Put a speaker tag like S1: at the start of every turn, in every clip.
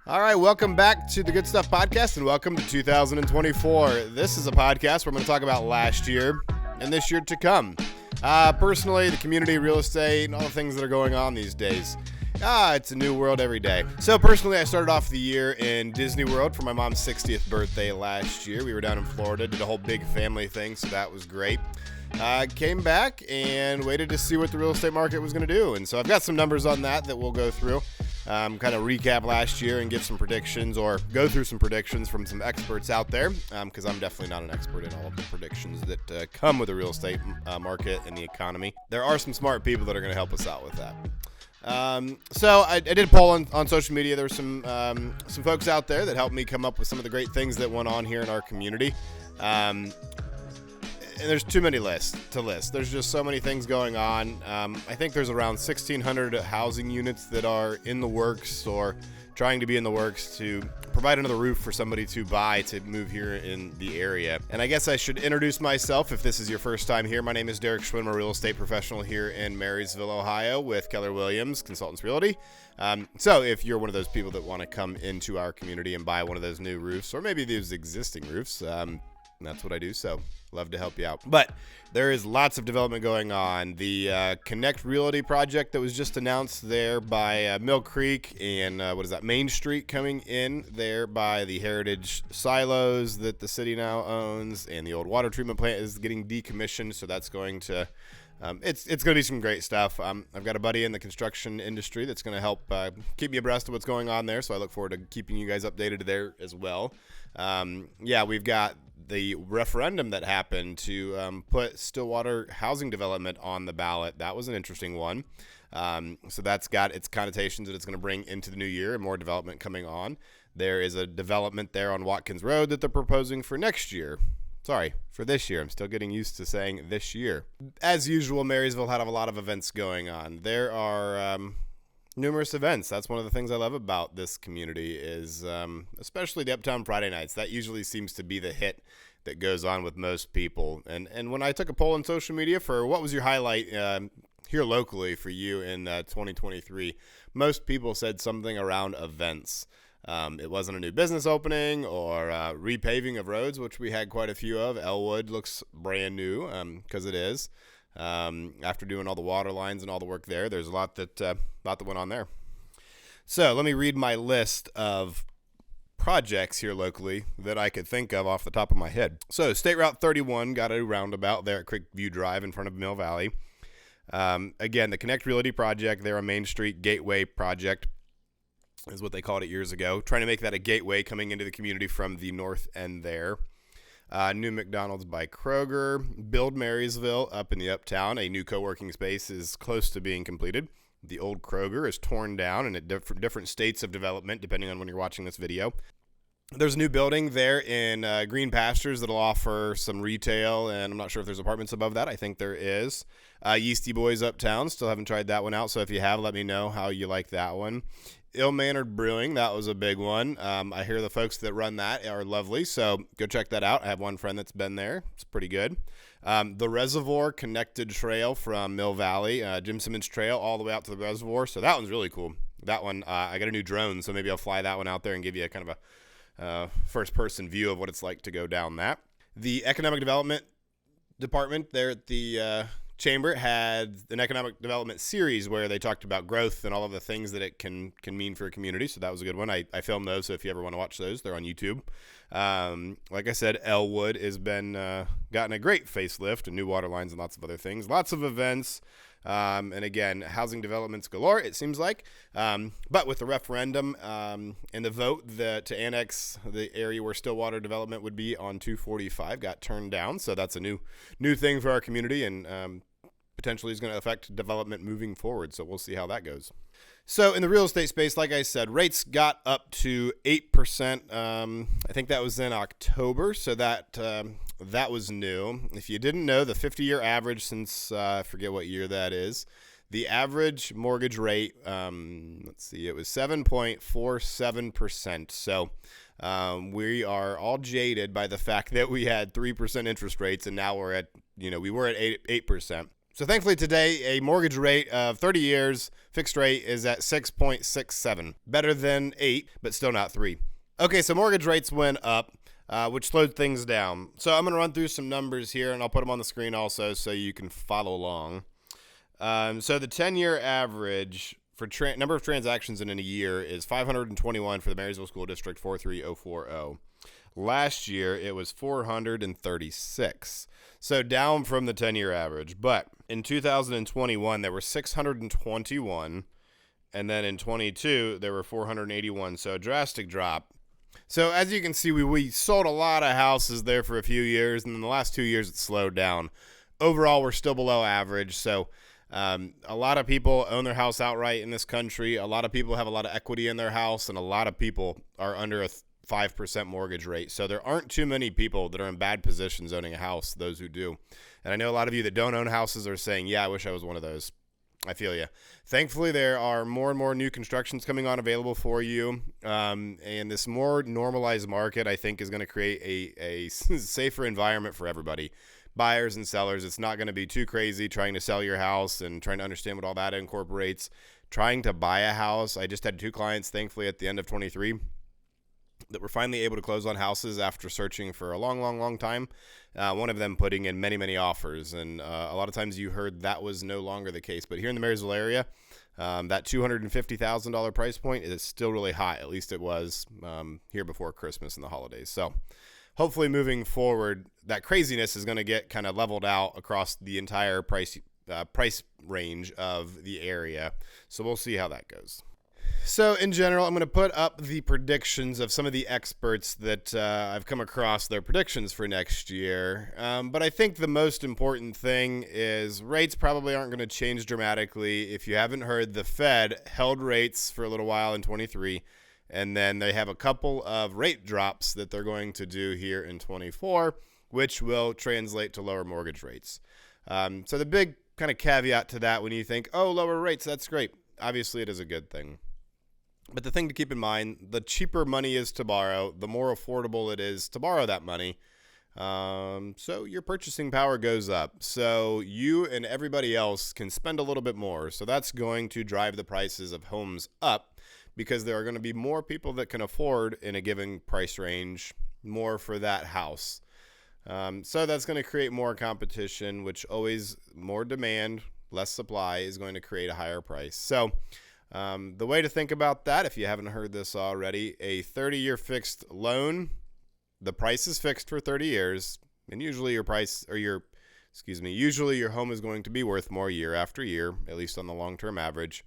S1: All right, welcome back to the Good Stuff Podcast, and welcome to 2024. This is a podcast where I'm going to talk about last year and this year to come. Personally, the community, real estate, and all the things that are going on these days. It's a new world every day. So personally, I started off the year in Disney World for my mom's 60th birthday last year. We were down in Florida, did a whole big family thing, so that was great. Came back and waited to see what the real estate market was going to do. And so I've got some numbers on that we'll go through. Kind of recap last year and give some predictions, or go through some predictions from some experts out there, because I'm definitely not an expert in all of the predictions that come with the real estate market and the economy. There are some smart people that are going to help us out with that. So I did a poll on social media. There were some folks out there that helped me come up with some of the great things that went on here in our community. And there's too many lists to list. There's just so many things going on. I think there's around 1,600 housing units that are in the works or trying to be in the works to provide another roof for somebody to buy to move here in the area. And I guess I should introduce myself if this is your first time here. My name is Derek Schwinn, a real estate professional here in Marysville, Ohio with Keller Williams Consultants Realty. So if you're one of those people that want to come into our community and buy one of those new roofs, or maybe these existing roofs, that's what I do, so love to help you out. But there is lots of development going on. The Connect Realty project that was just announced there by Mill Creek and Main Street, coming in there by the Heritage Silos that the city now owns, and the old water treatment plant is getting decommissioned, so that's going to it's going to be some great stuff. I've got a buddy in the construction industry that's going to help keep me abreast of what's going on there, so I look forward to keeping you guys updated there as well. We've got the referendum that happened to put Stillwater housing development on the ballot. That was an interesting one. So that's got its connotations that it's going to bring into the new year, and more development coming on. There is a development there on Watkins Road that they're proposing for next year. Sorry, for this year. I'm still getting used to saying this year. As usual, Marysville had a lot of events going on. There are numerous events. That's one of the things I love about this community is especially the Uptown Friday nights. That usually seems to be the hit that goes on with most people. And when I took a poll on social media for what was your highlight here locally for you in 2023, most people said something around events. It wasn't a new business opening or repaving of roads, which we had quite a few of. Elwood looks brand new because it is. After doing all the water lines and all the work there, there's a lot that went on there. So let me read my list of projects here locally that I could think of off the top of my head. So State Route 31 got a roundabout there at Creekview Drive in front of Mill Valley. Again, the Connect Realty project there on Main Street, Gateway project is what they called it years ago, trying to make that a gateway coming into the community from the north end there. New McDonald's by Kroger. Build Marysville up in the Uptown. A new co-working space is close to being completed. The old Kroger is torn down and at different states of development, depending on when you're watching this video. There's a new building there in Green Pastures that'll offer some retail, and I'm not sure if there's apartments above that. I think there is. Yeasty Boys Uptown. Still haven't tried that one out, so if you have, let me know how you like that one. Ill-Mannered Brewing, that was a big one. I hear the folks that run that are lovely, so go check that out. I have one friend that's been there. It's pretty good. The Reservoir Connected Trail from Mill Valley, Jim Simmons Trail all the way out to the reservoir, so that one's really cool. That one, I got a new drone, so maybe I'll fly that one out there and give you a kind of a first-person view of what it's like to go down that. The Economic Development Department there at the Chamber had an economic development series where they talked about growth and all of the things that it can mean for a community. So that was a good one. I filmed those, so if you ever want to watch those, they're on YouTube. Like I said, Elwood has been gotten a great facelift and new water lines and lots of other things. Lots of events. And again, housing developments galore, it seems like. But with the referendum and the vote to annex the area where Stillwater development would be on 245 got turned down. So that's a new thing for our community, and potentially is going to affect development moving forward. So we'll see how that goes. So in the real estate space, like I said, rates got up to 8%. I think that was in October. So that was new. If you didn't know, the 50-year average since I forget what year that is, the average mortgage rate, it was 7.47%. So we are all jaded by the fact that we had 3% interest rates, and now we were at 8%. So thankfully today, a mortgage rate of 30 years fixed rate is at 6.67. Better than 8, but still not 3. Okay, so mortgage rates went up, which slowed things down. So I'm going to run through some numbers here, and I'll put them on the screen also so you can follow along. So the 10-year average for number of transactions in a year is 521 for the Marysville School District 43040. Last year, it was 436. So down from the 10-year average. But in 2021, there were 621. And then in 22, there were 481. So a drastic drop. So as you can see, we sold a lot of houses there for a few years. And in the last 2 years, it slowed down. Overall, we're still below average. So a lot of people own their house outright in this country. A lot of people have a lot of equity in their house. And a lot of people are under a 5% mortgage rate. So there aren't too many people that are in bad positions owning a house, those who do. And I know a lot of you that don't own houses are saying, yeah, I wish I was one of those. I feel you. Thankfully, there are more and more new constructions coming on available for you. And this more normalized market, I think, is going to create a safer environment for everybody. Buyers and sellers. It's not going to be too crazy trying to sell your house and trying to understand what all that incorporates. Trying to buy a house. I just had 2 clients, thankfully, at the end of 23 that were finally able to close on houses after searching for a long time. One of them putting in many offers. And a lot of times you heard that was no longer the case. But here in the Marysville area, that $250,000 price point is still really high. At least it was here before Christmas and the holidays. So hopefully moving forward, that craziness is going to get kind of leveled out across the entire price range of the area. So we'll see how that goes. So in general, I'm going to put up the predictions of some of the experts that I've come across, their predictions for next year. But I think the most important thing is rates probably aren't going to change dramatically. If you haven't heard, the Fed held rates for a little while in 23, and then they have a couple of rate drops that they're going to do here in 24, which will translate to lower mortgage rates. So the big kind of caveat to that, when you think, oh, lower rates, that's great. Obviously, it is a good thing. But the thing to keep in mind, the cheaper money is to borrow, the more affordable it is to borrow that money. So your purchasing power goes up. So you and everybody else can spend a little bit more. So that's going to drive the prices of homes up because there are going to be more people that can afford in a given price range, more for that house. So that's going to create more competition, which always more demand, less supply is going to create a higher price. So the way to think about that, if you haven't heard this already, a 30-year fixed loan, the price is fixed for 30 years, and usually your home is going to be worth more year after year, at least on the long-term average.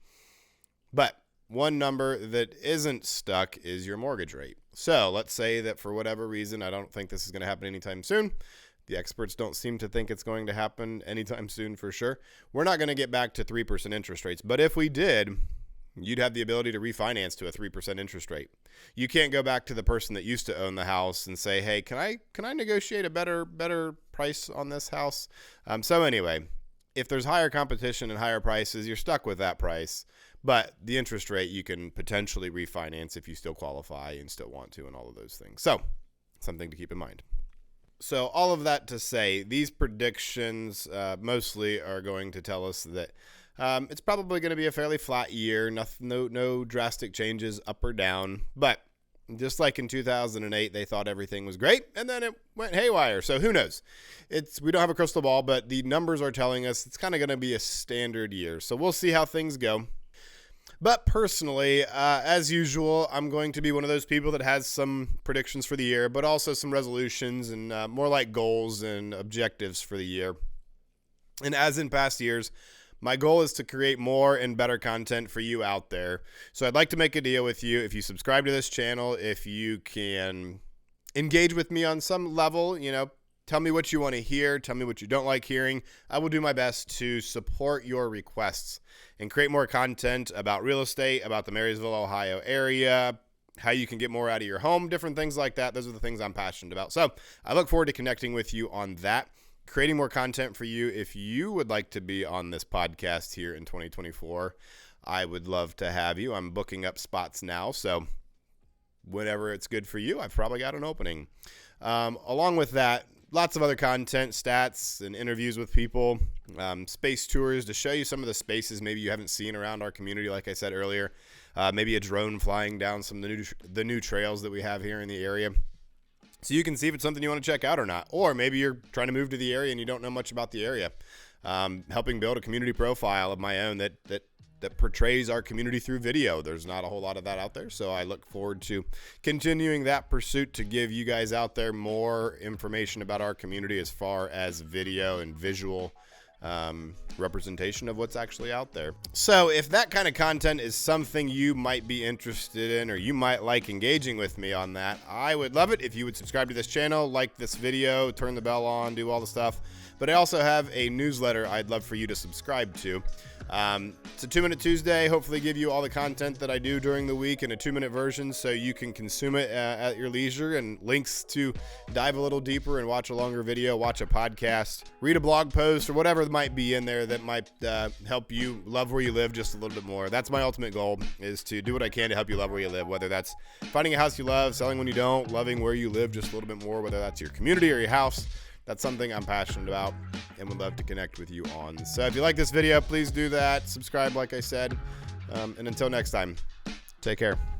S1: But one number that isn't stuck is your mortgage rate. So let's say that for whatever reason, I don't think this is going to happen anytime soon. The experts don't seem to think it's going to happen anytime soon for sure. We're not going to get back to 3% interest rates, but if we did, you'd have the ability to refinance to a 3% interest rate. You can't go back to the person that used to own the house and say, hey, can I negotiate a better price on this house? So anyway, if there's higher competition and higher prices, you're stuck with that price. But the interest rate you can potentially refinance if you still qualify and still want to and all of those things. So something to keep in mind. So all of that to say, these predictions mostly are going to tell us that it's probably going to be a fairly flat year, no drastic changes up or down. But just like in 2008, they thought everything was great, and then it went haywire. So who knows? We don't have a crystal ball, but the numbers are telling us it's kind of going to be a standard year. So we'll see how things go. But personally, as usual, I'm going to be one of those people that has some predictions for the year, but also some resolutions and more like goals and objectives for the year. And as in past years, my goal is to create more and better content for you out there. So I'd like to make a deal with you. If you subscribe to this channel, if you can engage with me on some level, tell me what you want to hear, tell me what you don't like hearing. I will do my best to support your requests and create more content about real estate, about the Marysville, Ohio area, how you can get more out of your home, different things like that. Those are the things I'm passionate about. So I look forward to connecting with you on that. Creating more content for you. If you would like to be on this podcast here in 2024, I would love to have you. I'm booking up spots now, so whenever it's good for you, I've probably got an opening. Along with that, lots of other content, stats and interviews with people, space tours to show you some of the spaces maybe you haven't seen around our community, like I said earlier. Maybe a drone flying down some of the new trails that we have here in the area, so you can see if it's something you want to check out or not. Or maybe you're trying to move to the area and you don't know much about the area. Helping build a community profile of my own that portrays our community through video. There's not a whole lot of that out there, so I look forward to continuing that pursuit to give you guys out there more information about our community as far as video and visual representation of what's actually out there. So if that kind of content is something you might be interested in, or you might like engaging with me on that, I would love it if you would subscribe to this channel, like this video, turn the bell on, do all the stuff. But I also have a newsletter I'd love for you to subscribe to. It's a 2-Minute Tuesday. Hopefully give you all the content that I do during the week in a 2-minute version so you can consume it at your leisure, and links to dive a little deeper and watch a longer video, watch a podcast, read a blog post, or whatever might be in there that might help you love where you live just a little bit more. That's my ultimate goal, is to do what I can to help you love where you live, whether that's finding a house you love, selling when you don't, loving where you live just a little bit more, whether that's your community or your house. That's something I'm passionate about and would love to connect with you on. So if you like this video, please do that. Subscribe, like I said. And until next time, take care.